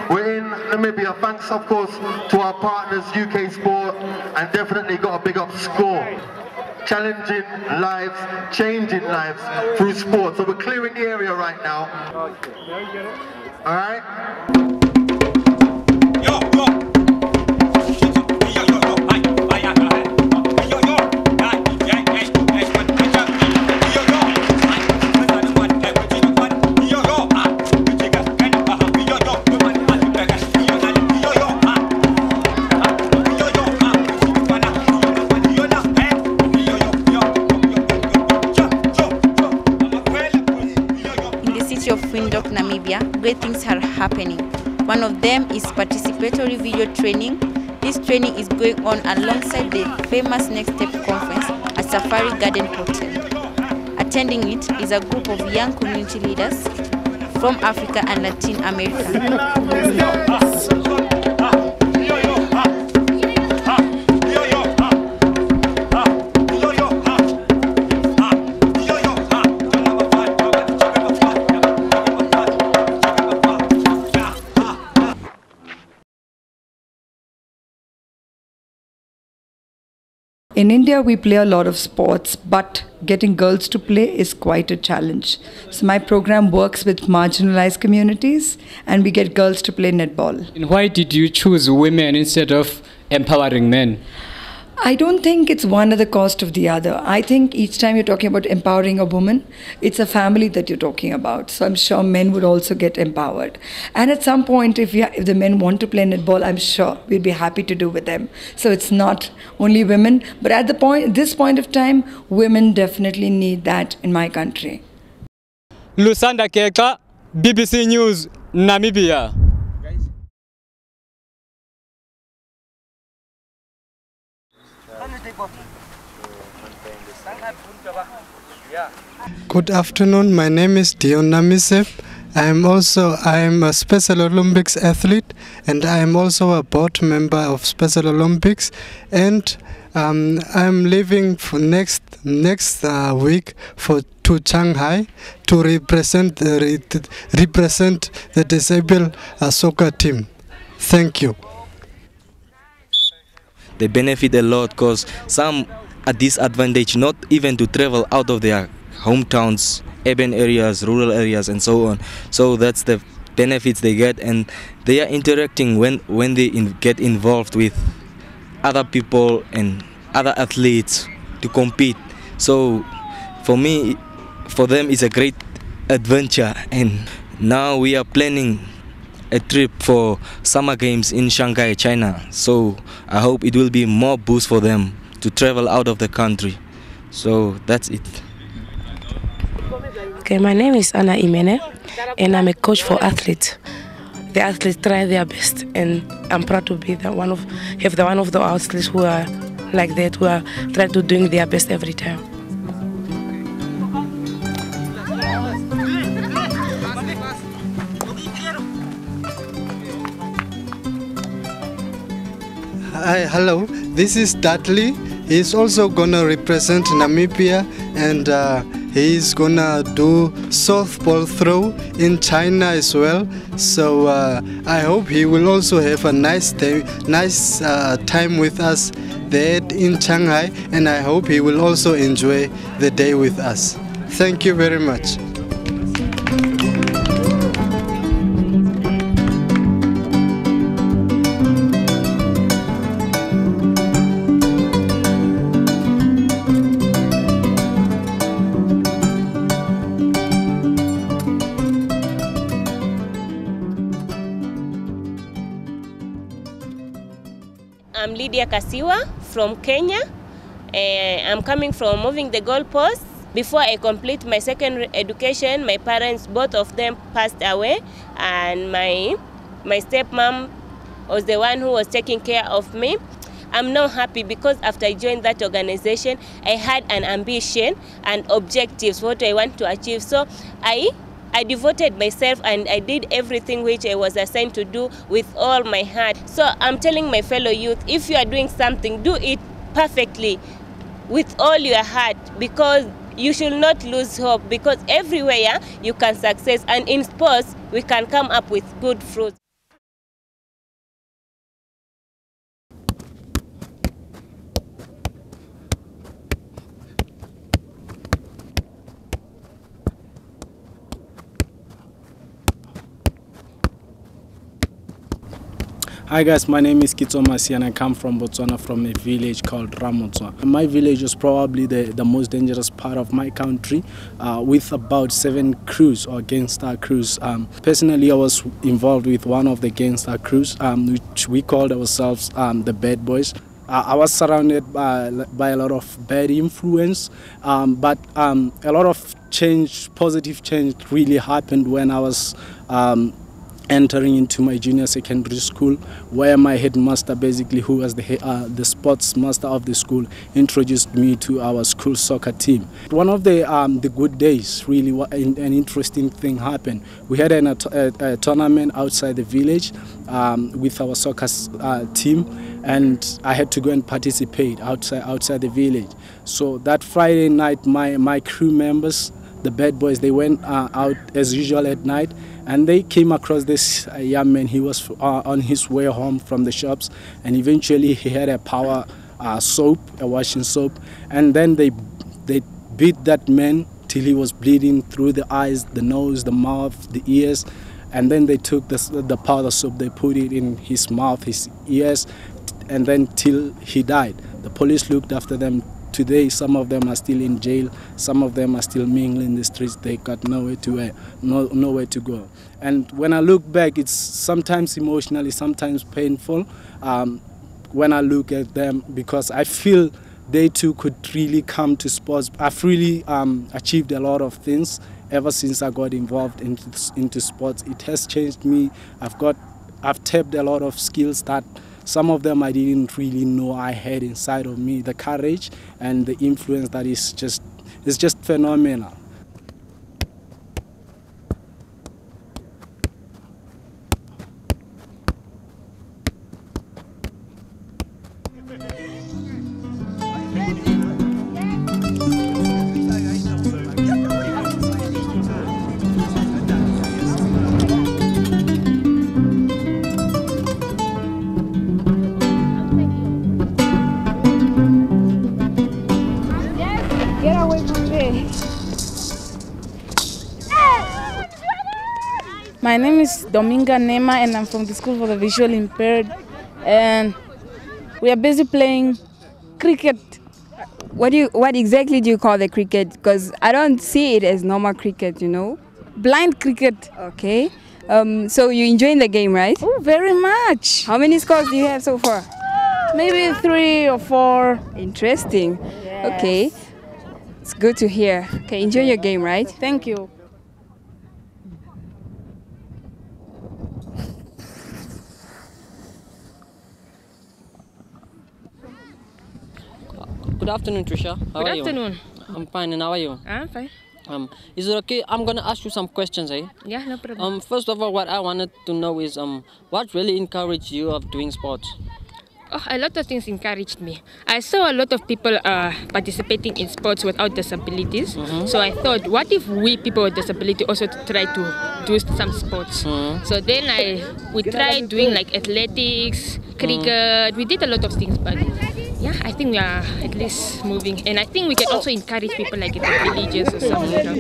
We're in Namibia, thanks of course to our partners UK Sport, and definitely got a big up Score. Challenging lives, changing lives through sport. So we're clearing the area right now. Alright? Of Namibia, great things are happening. One of them is participatory video training. This training is going on alongside the famous Next Step conference at Safari Garden Hotel. Attending it is a group of young community leaders from Africa and Latin America. In India, we play a lot of sports, but getting girls to play is quite a challenge. So my program works with marginalized communities, and we get girls to play netball. And why did you choose women instead of empowering men? I don't think it's one at the cost of the other. I think each time you're talking about empowering a woman, it's a family that you're talking about. So I'm sure men would also get empowered. And at some point, if the men want to play netball, I'm sure we'd be happy to do with them. So it's not only women, but at this point of time, women definitely need that in my country. Lusanda Keka, BBC News, Namibia. Good afternoon, my name is Dima. I am a Special Olympics athlete, and I am also a board member of Special Olympics, and I'm leaving for next week to Shanghai to represent the disabled soccer team. Thank you. They benefit a lot because some are disadvantaged not even to travel out of their hometowns, urban areas, rural areas, and so on. So that's the benefits they get, and they are interacting when they get involved with other people and other athletes to compete. So for them it's a great adventure, and now we are planning a trip for summer games in Shanghai, China. So I hope it will be more boost for them to travel out of the country. So that's it. Okay, my name is Anna Imene, and I'm a coach for athletes. The athletes try their best, and I'm proud to be one of the athletes who are like that, who are trying to doing their best every time. Hi, hello, this is Dudley. He's also gonna represent Namibia, and he's gonna do softball throw in China as well. So I hope he will also have a nice time with us there in Shanghai, and I hope he will also enjoy the day with us. Thank you very much. I'm Lydia from Kenya. I'm coming from Moving the Goalposts. Before I complete my secondary education, my parents, both of them passed away, and my stepmom was the one who was taking care of me. I'm now happy because after I joined that organization, I had an ambition and objectives, what I want to achieve. So I devoted myself and I did everything which I was assigned to do with all my heart. So I'm telling my fellow youth, if you are doing something, do it perfectly with all your heart, because you should not lose hope, because everywhere you can success, and in sports we can come up with good fruits. Hi guys, my name is Kitso Masi and I come from Botswana, from a village called Ramotswa. My village was probably the most dangerous part of my country, with about 7 crews or gangster crews. Personally, I was involved with one of the gangster crews, which we called ourselves the Bad Boys. I was surrounded by a lot of bad influence, but a lot of change, positive change really happened when I was entering into my junior secondary school, where my headmaster, basically, who was the sports master of the school, introduced me to our school soccer team. One of the good days, really, an interesting thing happened. We had a tournament outside the village with our soccer team, and I had to go and participate outside the village. So that Friday night, my crew members, the Bad Boys, they went out as usual at night, and they came across this young man. He was on his way home from the shops, and eventually he had a power soap, a washing soap, and then they beat that man till he was bleeding through the eyes, the nose, the mouth, the ears, and then they took the powder soap, they put it in his mouth, his ears, and then till he died. The police looked after them. Today, some of them are still in jail. Some of them are still mingling the streets. They got nowhere to go. And when I look back, it's sometimes emotionally, sometimes painful when I look at them, because I feel they too could really come to sports. I've really achieved a lot of things ever since I got involved into sports. It has changed me. I've tapped a lot of skills that some of them I didn't really know I had inside of me. The courage and the influence that is just phenomenal. My name is Dominga Nema and I'm from the School for the Visually Impaired, and we are busy playing cricket. What exactly do you call the cricket? Because I don't see it as normal cricket, you know. Blind cricket. Okay. So you're enjoying the game, right? Oh, very much. How many scores do you have so far? Maybe 3 or 4. Interesting. Yes. Okay. It's good to hear. Okay, enjoy your game, right? Thank you. Good afternoon, Trisha. How are you? Good afternoon. I'm fine, and how are you? I'm fine. Is it okay? I'm gonna ask you some questions, eh? Yeah, no problem. First of all, what I wanted to know is what really encouraged you of doing sports? Oh, a lot of things encouraged me. I saw a lot of people participating in sports without disabilities. So I thought, what if we people with disability also try to do some sports? So then we tried doing like athletics, cricket. We did a lot of things, but yeah, I think we are at least moving. And I think we can also encourage people like in the villages or something.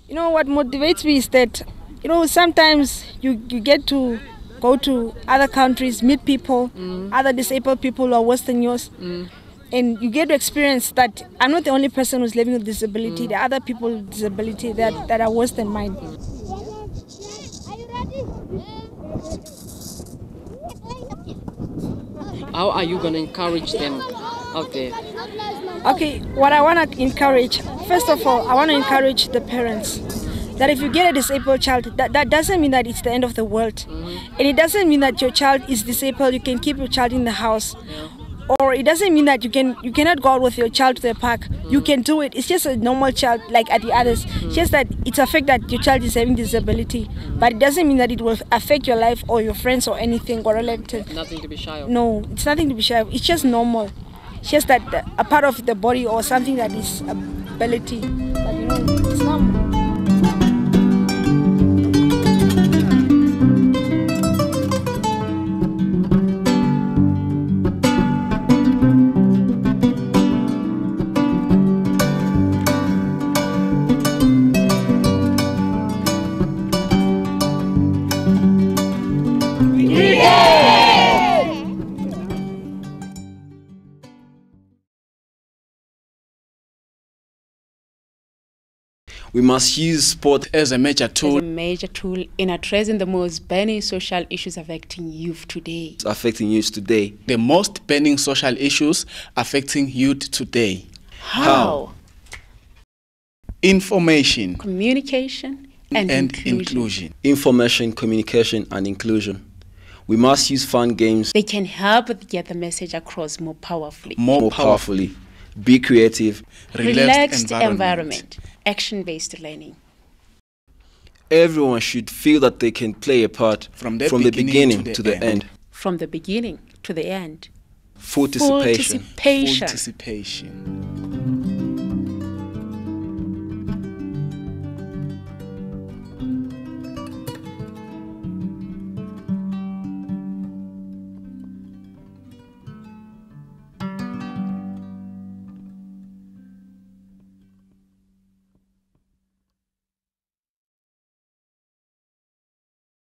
You know, what motivates me is that, you know, sometimes you get to go to other countries, meet people, other disabled people who are worse than yours. And you get to experience that I'm not the only person who's living with disability. There are other people with disability that are worse than mine. How are you going to encourage them out there? Okay, what I want to encourage, first of all, I want to encourage the parents. That if you get a disabled child, that doesn't mean that it's the end of the world. And it doesn't mean that your child is disabled, you can keep your child in the house. Or it doesn't mean that you cannot go out with your child to the park. You can do it. It's just a normal child like at the others. It's just that it's a fact that your child is having disability. But it doesn't mean that it will affect your life or your friends or anything or relatives. Nothing to be shy of. No, it's nothing to be shy of. It's just normal. It's just that a part of the body or something that is ability. But you know, it's normal. We must use sport as a major tool. As a major tool in addressing the most burning social issues affecting youth today. The most burning social issues affecting youth today. How? Information, communication, and inclusion. Information, communication, and inclusion. We must use fun games. They can help get the message across more powerfully. More powerfully. Be creative. Relaxed environment. Action-based learning. Everyone should feel that they can play a part from the beginning to the end. From the beginning to the end. Participation. Participation. Participation.